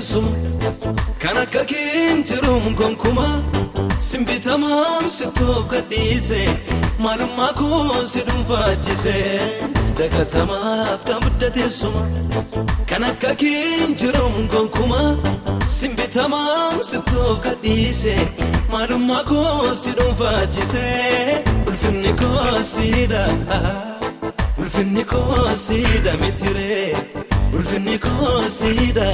teessuma kan akka kinjiruun gonkumaa simbitamam sittoo gadhiise maalummaa koo si dhuunfaachise dagatamaaf kan guddaa teessuma kan akka kinjiruun gonkumaa simbitamam sittoo gadhiise maalummaa koo si dhuunfaachise ulfinni koo siidha ulfinni koo siidha mitiree ulfinni koo siidha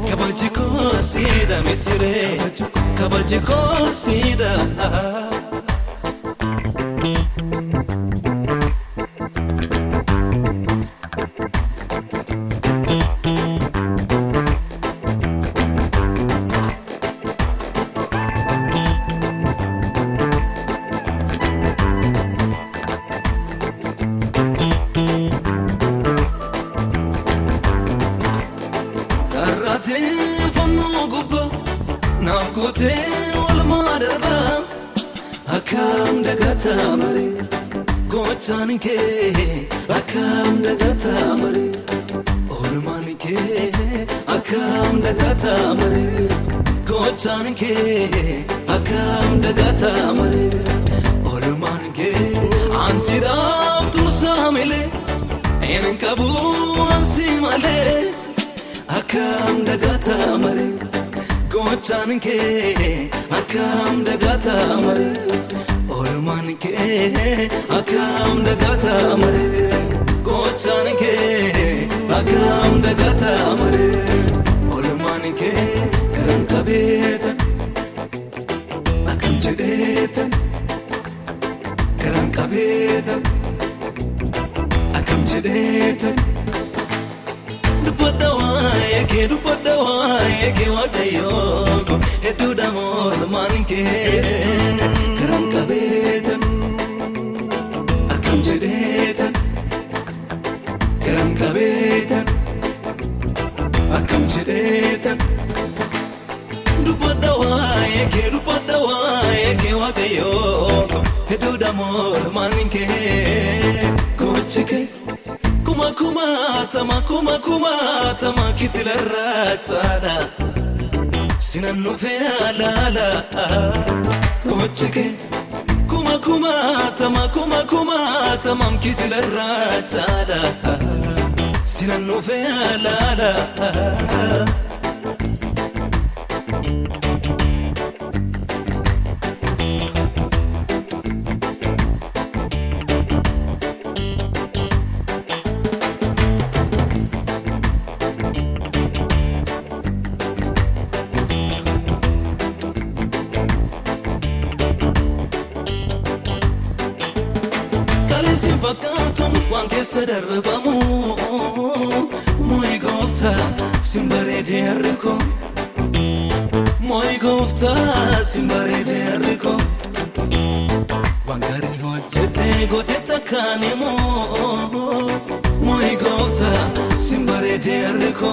kabaji koo siidha mitiree kabaji koo siidha akam dagata mare olman ke akam dagata mare gochan ke akam dagata mare olman ke antiram tursamile en kabu asimale akam dagata mare gochan ke akam dagata mare olman ke akam dagata mare gochan ke akam dagata mare olman ke karam kabeta akam jedeta karam kabeta akam jedeta dubadawa ke wadayo edu damo olman ke karam kabeta akam jedeta karam kabeta akam jedeta dubadawa ke wadayo edu damo olman ke kochike kuma tama kitilarratada sinannu fe alala kochike kuma tama kitilarratada sinannu fe alala fakkaatun waan keessa darbamu mooyi gooftaa simbareedee harriko mooyi gooftaa simbareedee harriko waan gaarii hojjetee goote takkaan immoo mooyi gooftaa simbareedee harriko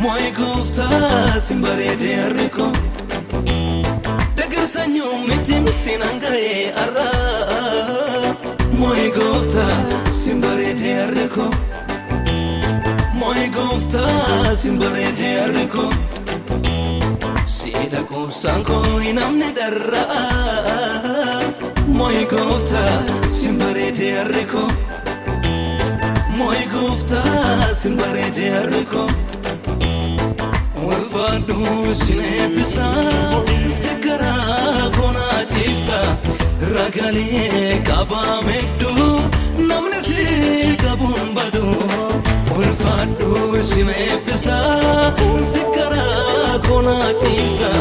mooyi gooftaa simbareedee harriko deeggarsanyuu miti misinaan ga'ee arraa mooyi gooftaa simbareedee harriko mooyi gooftaa simbareedee harriko siidha kuusaan koo hin amne darraa mooyi gooftaa simbareedee harriko mooyi gooftaa simbareedee harriko ulfaadhu sin eebbisaa sikkaraa konaatiibsa ragalee qabaameddu namni si qabuun badu ulfaadhu sin eebbisaa sikkaraa konaatiibsa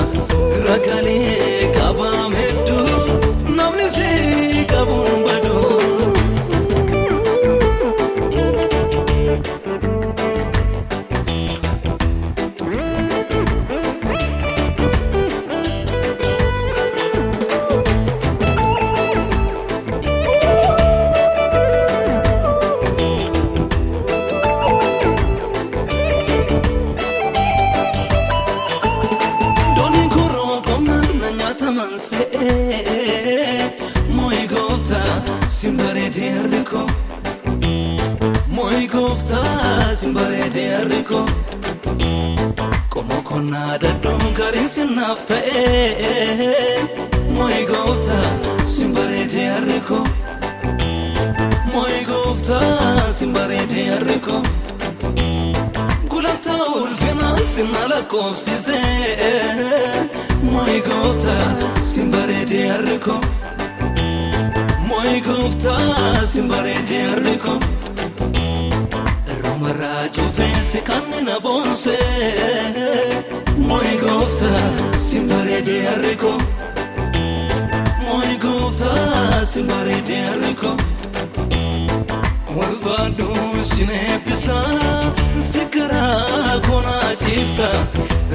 ragalee qabaameddu namni si qabuun badu mooyi gooftaa simbareedee harriko mooyi gooftaa simbareedee harriko nafta'e Moi gofta simbarete arriko Moi gofta simbarete arriko Gulata ulfina sinala kopsise Moi gofta simbarete arriko Moi gofta simbarete arriko Romarajo fense kanna bonse Moi gofta simbarete arriko Moi gofta simbarete arriko Walvado sinepisa zikra kona chisa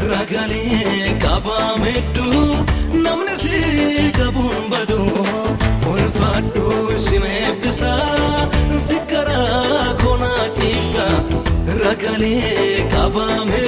ragale kaba meddu namne si kabun badu Walvado sinepisa zikra kona chisa ragale kaba meddu